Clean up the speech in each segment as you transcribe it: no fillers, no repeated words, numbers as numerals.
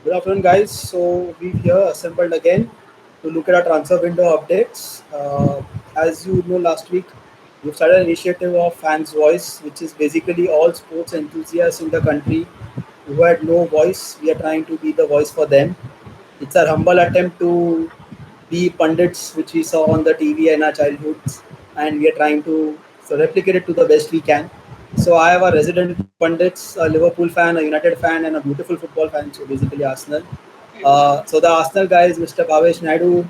Good afternoon, guys. So we're here assembled again to look at our transfer window updates. As you know, last week we've started an initiative of Fans Voice, which is basically all sports enthusiasts in the country who had no voice. We are trying to be the voice for them. It's our humble attempt to be pundits, which we saw on the TV in our childhoods, and we are trying to replicate it to the best we can. So I have a resident pundits, a Liverpool fan, a United fan, and a beautiful football fan. So basically Arsenal. So the Arsenal guy is Mr. Bhavesh Naidu.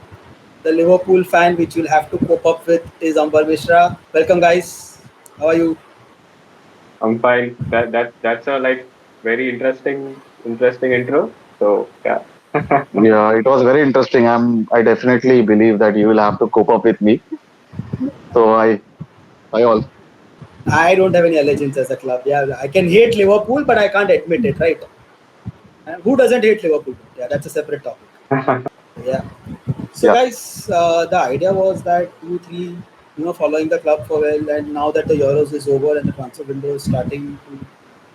The Liverpool fan, which you'll have to cope up with, is Ambar Mishra. Welcome, guys. How are you? I'm fine. That's a like very interesting intro. So yeah. Yeah, it was very interesting. I definitely believe that you will have to cope up with me. So I also. I don't have any allegiance as a club. Yeah, I can hate Liverpool, but I can't admit it, right? And who doesn't hate Liverpool? Yeah, that's a separate topic. Yeah. So, Yeah. guys, the idea was that you three, following the club for well, and now that the Euros is over and the transfer window is starting to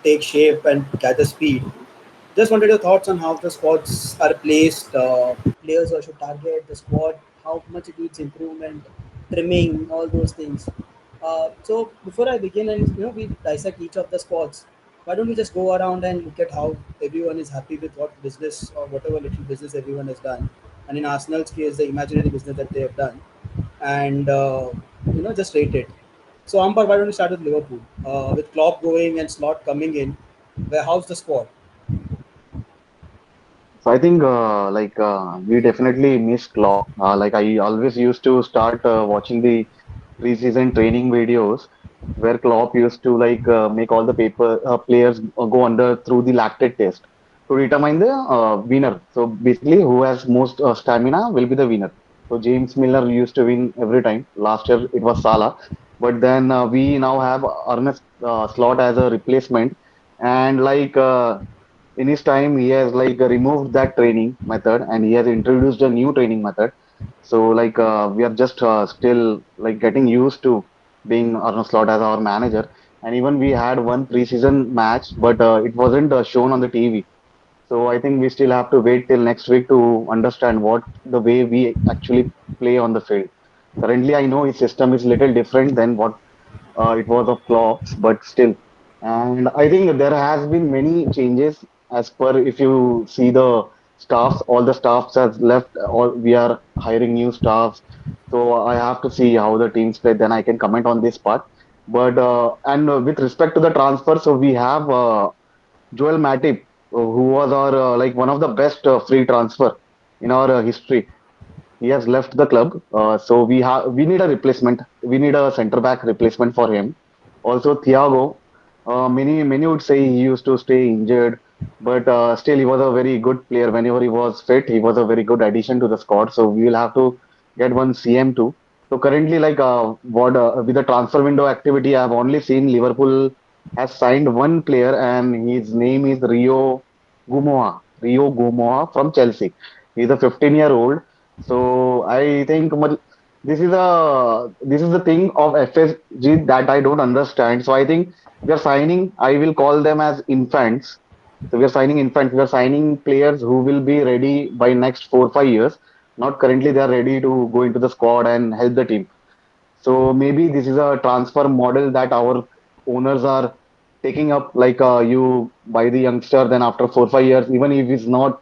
take shape and gather speed, just wanted your thoughts on how the squads are placed, players who should target the squad, how much it needs improvement, trimming, all those things. So before I begin and we dissect each of the squads, why don't we just go around and look at how everyone is happy with what business or whatever little business everyone has done, and in Arsenal's case, the imaginary business that they have done, and just rate it. So Amber, why don't we start with Liverpool with Klopp going and Slot coming in? Where how's the squad? So I think we definitely miss Klopp. Like I always used to start watching the preseason training videos where Klopp used to make all the paper players go under through the lactate test to determine the winner. So basically, who has most stamina will be the winner. So James Miller used to win every time. Last year it was Salah, but then we now have Ernest Slot as a replacement, and in his time he has removed that training method and he has introduced a new training method. So we are just still getting used to being Arnold Slot as our manager. And even we had one preseason match, but it wasn't shown on the TV. So I think we still have to wait till next week to understand what the way we actually play on the field. Currently, I know his system is little different than what it was of Klopp's, but still. And I think there has been many changes as per if you see the staffs, all the staffs has left, all we are hiring new staffs. So I have to see how the teams play, then I can comment on this part. But with respect to the transfer, so we have Joel Matip, who was our one of the best free transfer in our history. He has left the club, so we need a replacement. We need a centre back replacement for him. Also, Thiago. Many would say he used to stay injured, but still he was a very good player. Whenever he was fit, he was a very good addition to the squad. So we will have to get one CM too. So currently, what with the transfer window activity, I have only seen Liverpool has signed one player, and his name is Gumoa. Rio Gumoa from Chelsea. He's a 15-year-old. So I think this is the thing of FSG that I don't understand. So I think we are signing. I will call them as infants. So we are signing infants. We are signing players who will be ready by next 4 5 years. Not currently they are ready to go into the squad and help the team. So maybe this is a transfer model that our owners are taking up. You buy the youngster, then after 4 5 years, even if he's not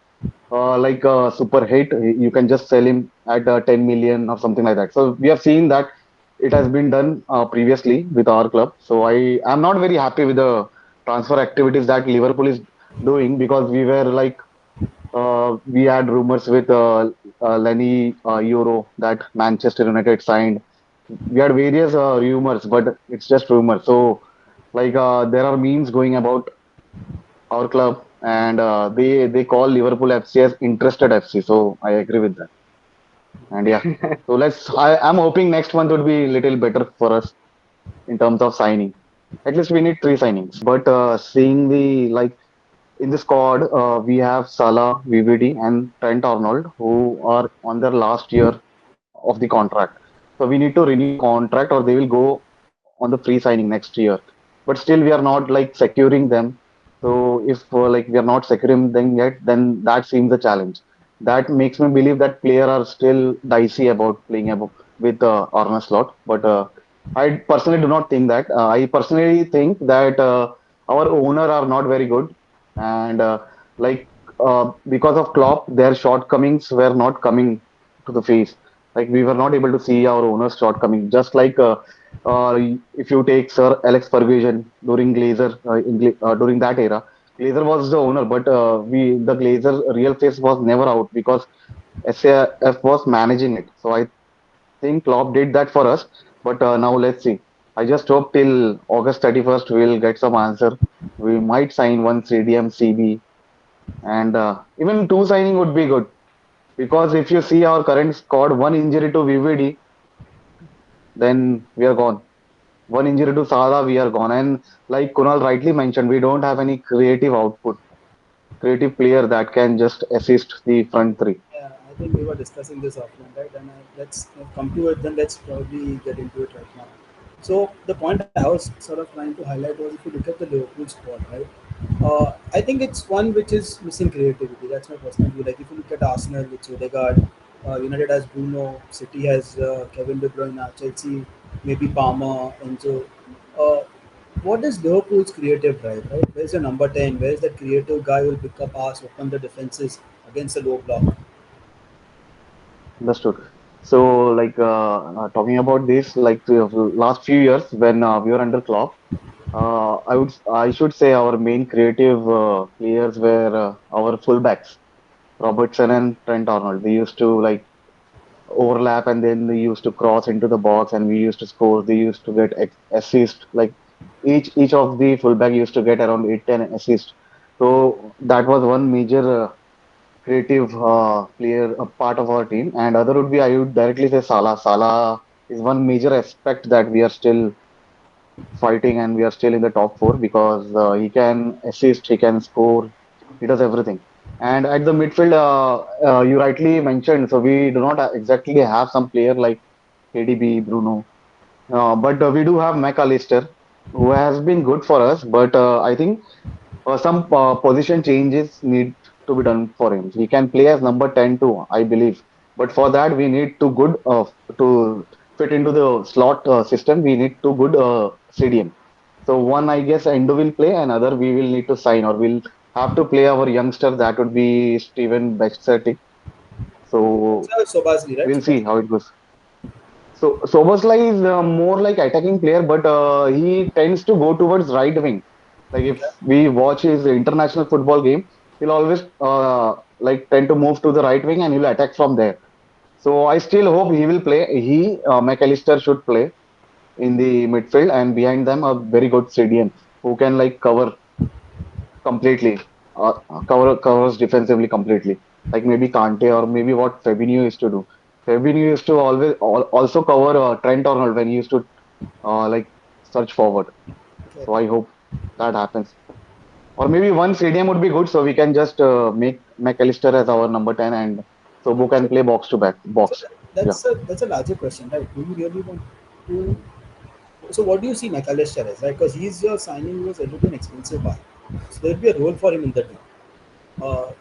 like a super hit, you can just sell him at 10 million or something like that. So we have seen that it has been done previously with our club. So I am not very happy with the transfer activities that Liverpool is doing because we had rumors with Lenny Euro that Manchester United signed. We had various rumors, but it's just rumors. So there are memes going about our club, and they call Liverpool FC as interested FC. So I agree with that. And yeah, so I'm hoping next month would be a little better for us in terms of signing. At least we need three signings. But seeing the in the squad, we have Salah, VVD, and Trent Arnold, who are on their last year of the contract. So we need to renew the contract, or they will go on the free signing next year. But still, we are not securing them. So if like we are not securing them yet, then that seems a challenge. That makes me believe that player are still dicey about playing with Arna slot. But I personally do not think that. I personally think that our owner are not very good, and like because of Klopp, their shortcomings were not coming to the face. Like we were not able to see our owner's shortcoming. Just like if you take Sir Alex Ferguson during Glazer during that era, Glazer was the owner, but the Glazer real face was never out because SAF was managing it. So I think Klopp did that for us. But now let's see. I just hope till August 31st we'll get some answer. We might sign one CDM CB, and even two signing would be good because if you see our current squad, one injury to VVD, then we are gone. One injury to Salah, we are gone. And like Kunal rightly mentioned, we don't have any creative output, creative player that can just assist the front three. Yeah, I think we were discussing this offline, right? And let's come to it. Then let's probably get into it right now. So the point I was sort of trying to highlight was if you look at the Liverpool squad, right? I think it's one which is missing creativity. That's my personal view. Like if you look at Arsenal, it's Odegaard. United has Bruno. City has Kevin De Bruyne. Chelsea maybe Palmer. And so, uh, what is Liverpool's creative drive, right? Where's your number 10? Where's that creative guy who will pick up pass, open the defenses against the low block? Understood. So, like talking about this, like the last few years when we were under Klopp, I should say our main creative players were our fullbacks, Robertson and Trent Arnold. They used to like overlap and then they used to cross into the box and we used to score. They used to get assist. Like each of the fullback used to get around 8-10 assists. So that was one major creative player, a part of our team. And other would be I would directly say Salah. Salah is one major aspect that we are still fighting and we are still in the top four because he can assist, he can score, he does everything. And at the midfield, you rightly mentioned, so we do not exactly have some player like KDB, Bruno, but we do have McAllister, who has been good for us. But I think some position changes need to be done for him. He can play as number 10 too, I believe. But for that, we need to good to fit into the slot system. We need to good CDM. So one, I guess, Endo will play, and other we will need to sign or we'll have to play our youngster. That would be Steven Beksetic. It's So Sobasli, right? we'll see Sobasli. how it goes. So Soboslai is more like attacking player, but he tends to go towards right wing. Like Okay. if we watch his international football game, he'll always like tend to move to the right wing and he'll attack from there. So I still hope he will play. McAllister should play in the midfield and behind them a very good CDM who can like cover completely, covers defensively completely. Like maybe Kante or maybe what Fabinho used to do. Fabinho used to also cover Trent Arnold when he used to like search forward. Okay. So I hope that happens. Or maybe one stadium would be good, so we can just make McAllister as our number 10 and Sobo can So, play box to back so box. Yeah, that's a larger question, right? Do you really want to? So what do you see McAllister as, right? Because he's your signing who was a little expensive buy. So there'll be a role for him in the team.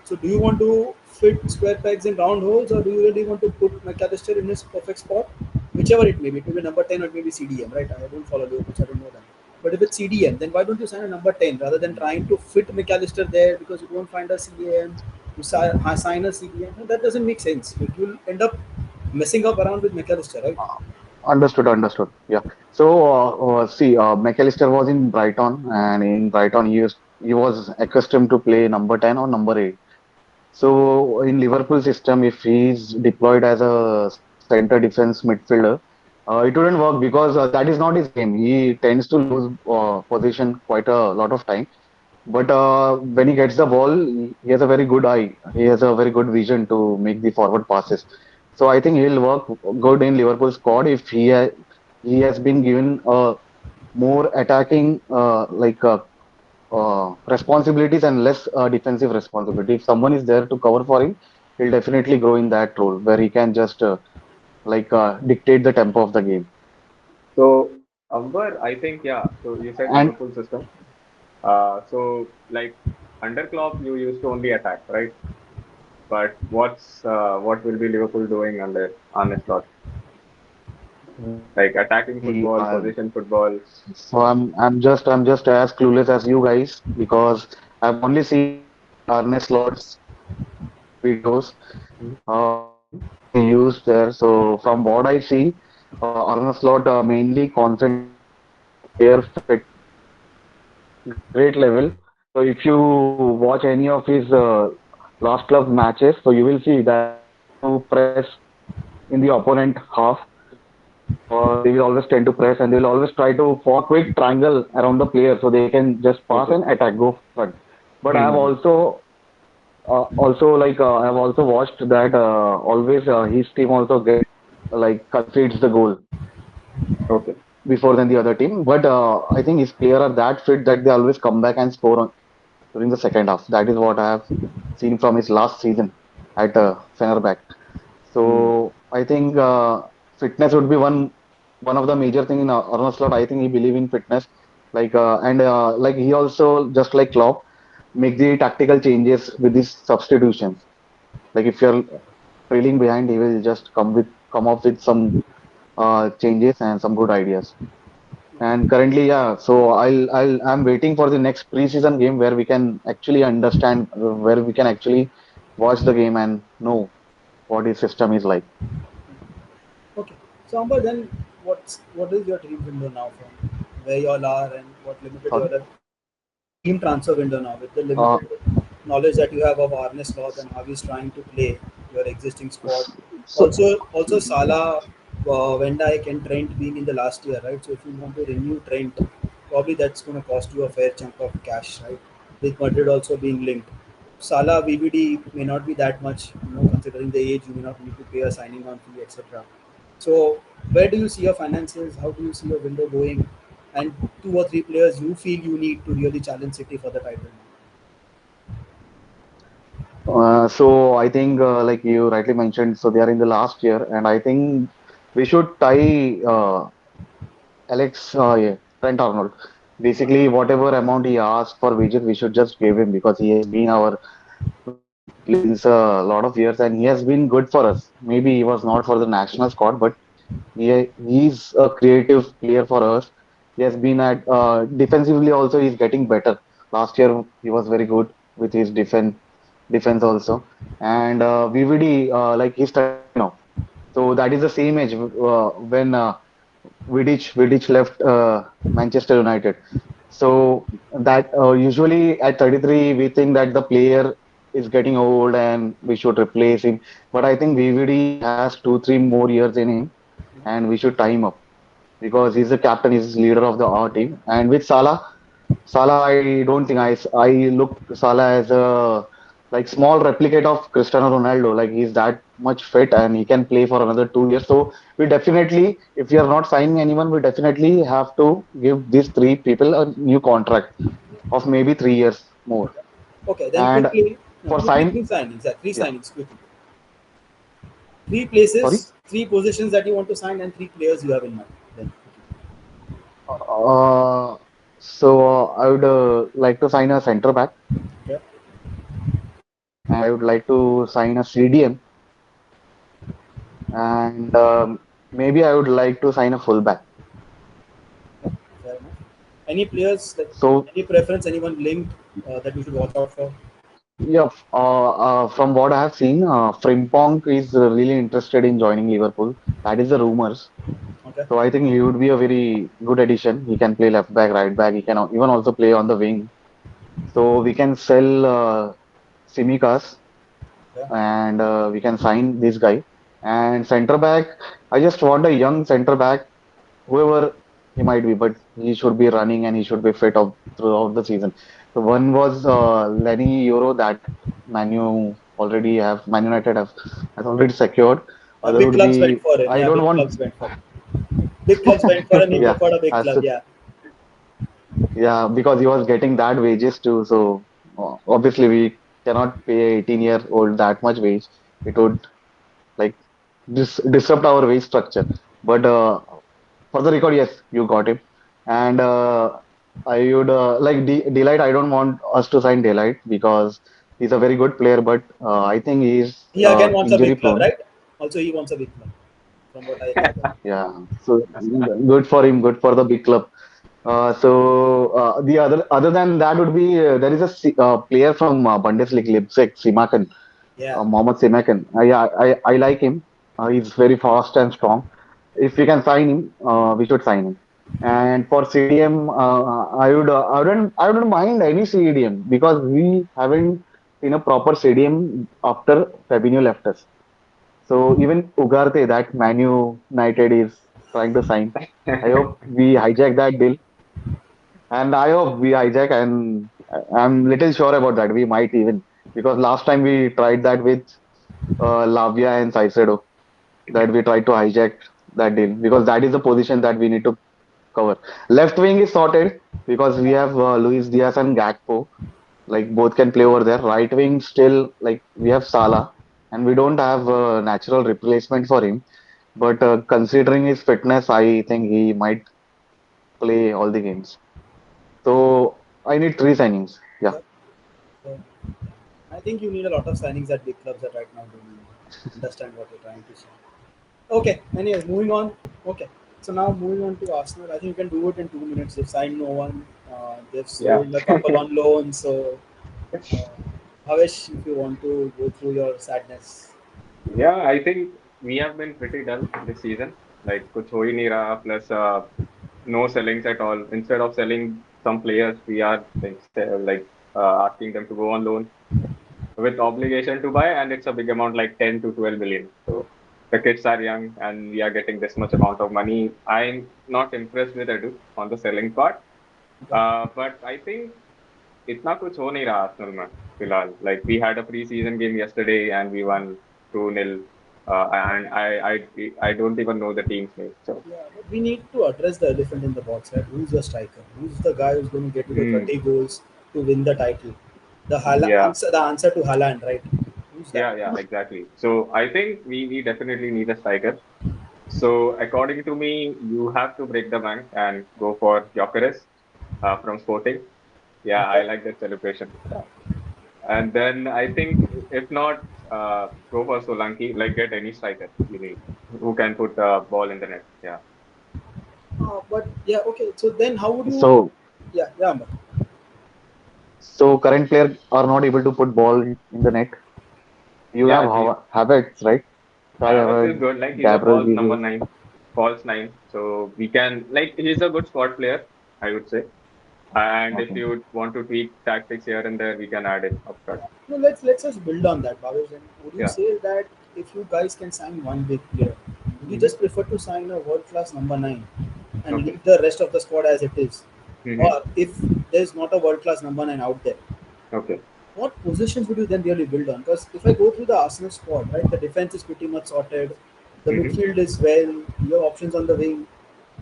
So do you want to fit square pegs in round holes, or do you really want to put McAllister in his perfect spot? Whichever it may be, it may be number 10 or it may be CDM, right? I don't follow Liverpool, so I don't know that. But if it's CDM, then why don't you sign a number 10 rather than trying to fit McAllister there because you don't find a CDM, you sign a CDM? No, that doesn't make sense. Like you'll end up messing up around with McAllister, right? understood. Yeah. So see, McAllister was in Brighton, and in Brighton he was accustomed to play number 10 or number 8. So in Liverpool system, if he's deployed as a center defense midfielder, it wouldn't work because that is not his game. He tends to lose position quite a lot of time. But when he gets the ball, he has a very good eye. He has a very good vision to make the forward passes. So I think he'll work good in Liverpool squad if he has been given more attacking responsibilities and less defensive responsibility. If someone is there to cover for him, he'll definitely grow in that role where he can just dictate the tempo of the game. So, Amber, I think, yeah. So you said And Liverpool system. So like under Klopp, you used to only attack, right? But what will be Liverpool doing under Arne Slot? Like attacking Exactly. football, possession football. So I'm just as clueless as you guys because I've only seen Arne Slot's training videos, what he used there. So from what I see, Arne Slot mainly concentrates on player fitness at a great level. So if you watch any of his last club matches, so you will see that they tend to press in the opponent half, or they will always tend to press and they will always try to form a quick triangle around the player so they can just pass Okay. and attack, go front. But I have Hmm. I've also watched that always his team also get concedes the goal Okay. before than the other team. But I think his player are that fit that they always come back and score during the second half. That is what I have seen from his last season at Fenerbahce. Hmm. So I think fitness would be one of the major thing in Arne Slot. I think he believe in fitness, like he also just like Klopp make the tactical changes with these substitutions. Like if you're trailing behind, he will just come up with some changes and some good ideas. And currently, yeah, so I'm waiting for the next preseason game where we can actually understand, where we can actually watch the game and know what his system is like. Okay. So Amber, then what is your dream window now from where you all are and what limited you Sorry. all have? Dream transfer window now with the Uh, limited knowledge that you have of Arne Slot and how he's trying to play your existing squad. so Also Salah, Van Dijk and Trent being in the last year, right? So if you want to renew Trent, probably that's going to cost you a fair chunk of cash, right? With Madrid also being linked. Salah VVD may not be that much, considering the age. You may not need to pay a signing on fee, etc. So where do you see your finances? How do you see your window going? And two or three players you feel you need to really challenge City for the title. so I think like you rightly mentioned, so they are in the last year, and I think we should tie yeah, Trent Arnold. Basically, whatever amount he asked for wages, we should just give him because he has been our player since a lot of years, and he has been good for us. Maybe he was not for the national squad, but he's a creative player for us. He has been at defensively also. He's getting better. Last year he was very good with his defense also, and VVD like he's 33 now, so that is the same age when Vidic left Manchester United. So that usually at 33 we think that the player is getting old and we should replace him. But I think VVD has 2 3 more years in him, and we should tie him up because he's the captain, he's the leader of the our team. And with Salah, I don't think I look Salah as a like small replicate of Cristiano Ronaldo. Like he's that much fit and he can play for another 2 years. So we definitely, if we are not signing anyone, we definitely have to give these three people a new contract of maybe 3 years more. Okay, then And quickly, no, for quickly sign, three signings. Yeah, three yeah, signings quickly. Three sorry. places, three positions that you want to sign, and three players you have in mind. Then, Uh, I would like to sign a center back, okay, and I would like to sign a CDM, and maybe I would like to sign a fullback. fair enough. Any players like So any preference? Anyone linked that we should watch out for? yeah, from what I have seen, Frimpong is really interested in joining Liverpool. That is the rumors. Okay, So I think he would be a very good addition. He can play left back, right back. He can even also play on the wing. So we can sell Simikas yeah, and we can sign this guy. And center back, I just want a young center back, whoever he might be, but he should be running and he should be fit throughout the season. So one was Lenny Euro that Man United have has already secured. Other big would clubs went be for him. I Yeah, don't big want. clubs went for him. Big clubs went for him. He Yeah, preferred a big as club. Yeah, yeah, because he was getting that wages too. So obviously we cannot pay 18-year-old that much wage. It would like disrupt our wage structure. But for the record, yes, you got him. And I would like Delight. I don't want us to sign Delight because he's a very good player, but I think he's He again wants a injury big club, prone. right? Also, he wants a big club, from what I gather. Yeah, so good for him, good for the big club. The other than that would be there is a player from Bundesliga Leipzig, Simakan, Yeah, Mohammad Simakan. I like him. He's very fast and strong. If we can sign him, we should sign him. And for CDM, I wouldn't mind any CDM because we haven't seen a proper CDM after Fabinho left us. So even Ugarte, that Manu United is trying to sign. I hope we hijack that deal, and I hope we hijack. And I'm little sure about that. We might even because last time we tried that with Lavia and Saicedo, that we tried to hijack that deal because that is the position that we need to cover. Left wing is sorted because we have Luis Diaz and Gakpo, like both can play over there. Right wing still like we have Salah, and we don't have a natural replacement for him. But considering his fitness, I think he might play all the games. So I need three signings. Yeah. yep. So, I think you need a lot of signings at big clubs that right now don't understand what you're trying to say. Okay, anyways, moving on. Okay, so now moving on to Arsenal. I think you can do it in 2 minutes. They've signed no one. They've Yeah. sold a couple on loan. So, uh, Havesh, if you want to go through your sadness. Yeah, I think we have been pretty dull this season. Like कुछ हो ही नहीं रहा, plus no sellings at all. Instead of selling some players, we are asking them to go on loan with obligation to buy, and it's a big amount, like 10 to 12 million. So the kids are young, and we are getting this much amount of money. I'm not impressed with Edu on the selling part, Okay. but I think इतना कुछ हो नहीं रहा Arsenal में फिलहाल. Like we had a pre-season game yesterday and we won 2-0. And I don't even know the team's name. So Yeah, but we need to address the elephant in the box, right? Who's the striker? Who's the guy who's going to get you the hmm, 30 goals to win the title? yeah, Answer to Haaland, right? Who's that? yeah, exactly. So I think we definitely need a striker. So according to me, you have to break the bank and go for Gyökeres from Sporting. Yeah, I Okay. like that celebration. Yeah. And then I think if not, go for Solanke. Like get any striker you need who can put a ball in the net. Yeah. But yeah, okay. So then how would you? So Yeah, yeah, Amar. current player are not able to put ball in the net. You have Yeah, the Havertz, right? Kai Havertz is Havertz, good. Like he's a Gabriel false number Jesus. nine, false nine. So we can like he's a good squad player, I would say. And if Okay. you want to tweak tactics here and there, we can add him up front. No, let's just build on that, Bhavesh. And would you Yeah. say that if you guys can sign one big player, would you Hmm. just prefer to sign a world class number nine and Okay. leave the rest of the squad as it is? Hmm. Or if there's not a world class number nine out there, Okay. what positions would you then really build on? Because if I go through the Arsenal squad, right, the defense is pretty much sorted, the Hmm. midfield is well, you have options on the wing.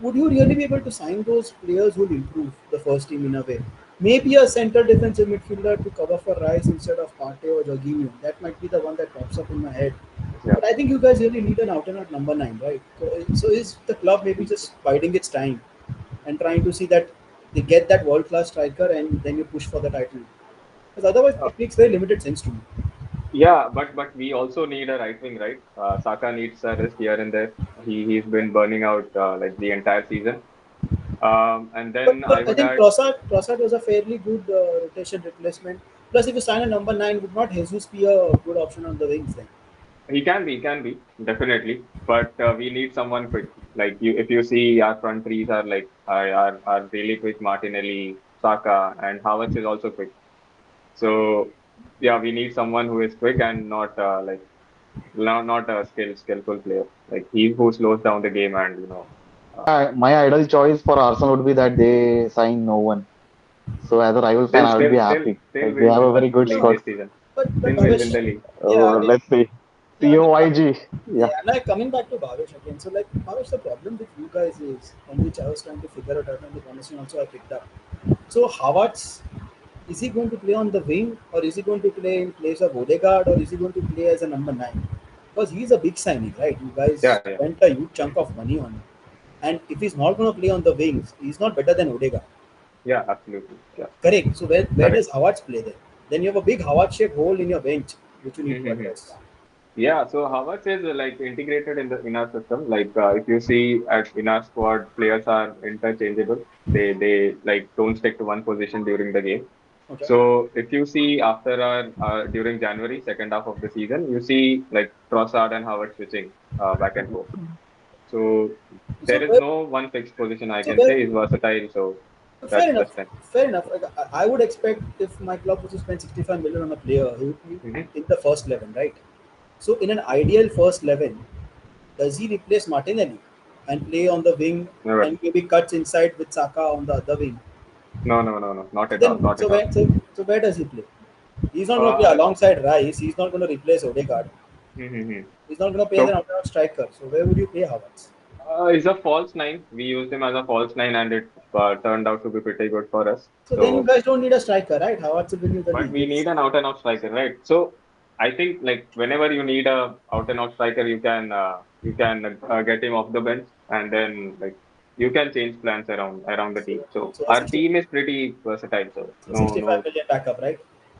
Would you really be able to sign those players who will improve the first team in a way? Maybe a central defensive midfielder to cover for Rice instead of Partey or Jorginho. That might be the one that pops up in my head. Yeah. But I think you guys really need an out and out number nine, right? So is the club maybe just biding its time and trying to see that they get that world class striker and then you push for the title? Because otherwise, Uh, it makes very limited sense to me. yeah, but we also need a right wing, right? Saka needs a rest here and there. He's been burning out like the entire season. And then I But I would think add Trossard was a fairly good rotation replacement. Plus, if you sign a number nine, would not Jesus be a good option on the wings then? he can be definitely, but we need someone quick. Like you, if you see our front threes are like are really quick. Martinelli, Saka, and Havertz is also quick. So yeah, we need someone who is quick and not not a skillful player. Like he who slows down the game and My ideal choice for Arsenal would be that they sign no one. So as a rival fan, still I would still be still happy. still Like we we'll have a win the very good league No, squad. this season. but Still we'll win Bhavesh, the league. yeah, again, Let's see. yeah, again, COYG. Yeah. yeah. Now coming back to Bhavesh again. So like Bhavesh, the problem with you guys is, on which I was trying to figure out, and the conversation also I picked up. So Havertz, is he going to play on the wing, or is he going to play in place of Odegaard, or is he going to play as a number nine? Because he's a big signing, right? You guys Yeah, yeah. spent a huge chunk of money on him, and if he's not going to play on the wings, he's not better than Odegaard. Yeah, absolutely. Yeah, Correct. So where correct. does Havertz play then? Then you have a big Havertz-shaped hole in your bench, which you need to address. Yeah, so Havertz is like integrated in our system. Like if you see in our squad, players are interchangeable. They like don't stick to one position during the game. Okay. So if you see after our during January second half of the season, you see like Trossard and Havertz switching back and forth. So So there is where, no one fixed position I so can where, say is versatile. So fair that's the enough. strength. Fair enough. Like, I would expect if my club was to spend 65 million on a player, he would be Hmm. in the first 11, right? So in an ideal first 11, does he replace Martinelli and play on the wing Never. and maybe cuts inside with Saka on the other wing? No, no, no, no, not So at all, then, not at all. so where does he play? He's not going to play Uh, alongside Rice. He's not going to replace Odegaard. hmm He's not going to play as an So out striker. So where would you play Havertz? he's a false nine. We used him as a false nine, and it turned out to be pretty good for us. So then you So, guys don't need a striker, right? Havertz will win you the but league. we need an out and out striker, right? So, I think like whenever you need a out and out striker, you can get him off the bench, and then like you can change plans around the team. So So a our 60, team is pretty versatile. So so no 65 no, million backup, right?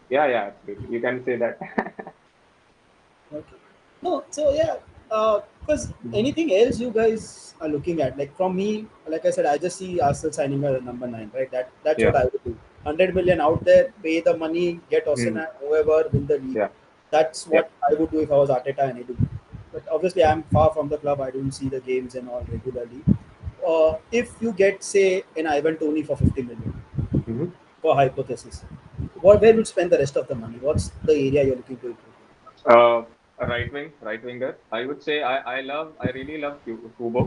yeah yeah, absolutely. You can say that. Okay. No, so yeah, because Mhm. anything else you guys are looking at, like from me, like I said, I just see Arsenal signing a number 9, right? That's Yeah. what I would do. 100 million out there, pay the money, get Mhm. Arsenal, whoever win the league. Yeah. That's Yeah. what I would do if I was Arteta and Edu. But obviously, I'm far from the club. I don't see the games and all regularly. If you get say an Ivan Tony for 50 million, Mhm. for hypothesis, where would you spend the rest of the money? What's the area you're looking to improve? A right winger. I would say I really love Kubo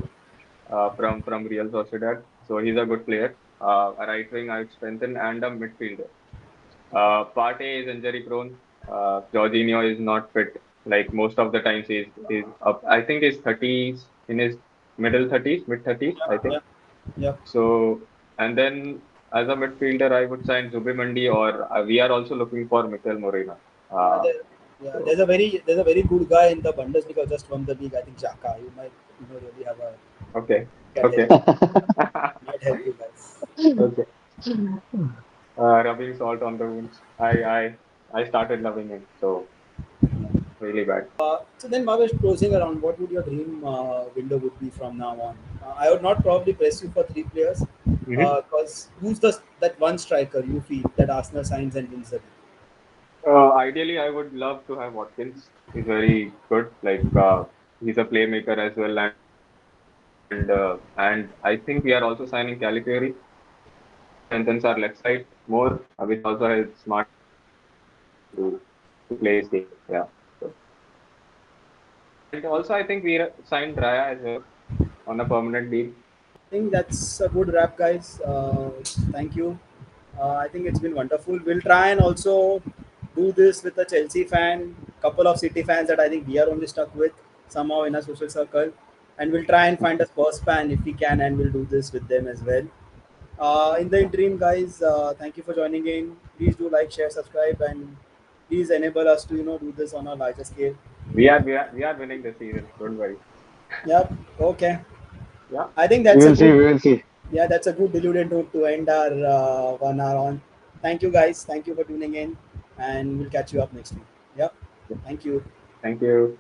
from Real Sociedad. So he's a good player. A right wing I would strengthen and a midfielder. Okay. Partey is injury prone. Jorginho is not fit. Like most of the times he's up. I think he's 30s in his middle 30s, mid 30s. Yeah, I think yeah, yeah. so. And then as a midfielder, I would sign Zubimendi or we are also looking for Mikel Morena. Yeah, Uh, yeah. so There's a very good guy in the Bundesliga just won the league. I think Xhaka. You might really have a okay, can help okay. you. Might help you guys. Okay. Rubbing salt on the wounds. I started loving him. So really bad. So then, Bhavesh, closing around, what would your dream window would be from now on? I would not probably press you for three players, Hmm. because who's the that one striker you feel that Arsenal signs and wins the league? Ideally, I would love to have Watkins. He's very good. Like he's a playmaker as well, and I think we are also signing Califury, which strengthens our left side more, which also helps Smart to play his game. Yeah. So, and also, I think we signed Raya as well on a permanent deal. I think that's a good wrap, guys. Thank you. I think it's been wonderful. We'll try and also do this with a Chelsea fan, couple of City fans that I think we are only stuck with somehow in a social circle, and we'll try and find a Spurs fan if we can, and we'll do this with them as well. In the interim, guys, thank you for joining in. Please do like, share, subscribe, and please enable us to do this on a larger scale. We are winning this season. Don't worry. Yep. Okay. Yeah. I think We that's a will see. good. We will see. Yeah, that's a good deluded note to end our 1 hour on. Thank you, guys. Thank you for tuning in, and we'll catch you up next week. Yep. Thank you. Thank you.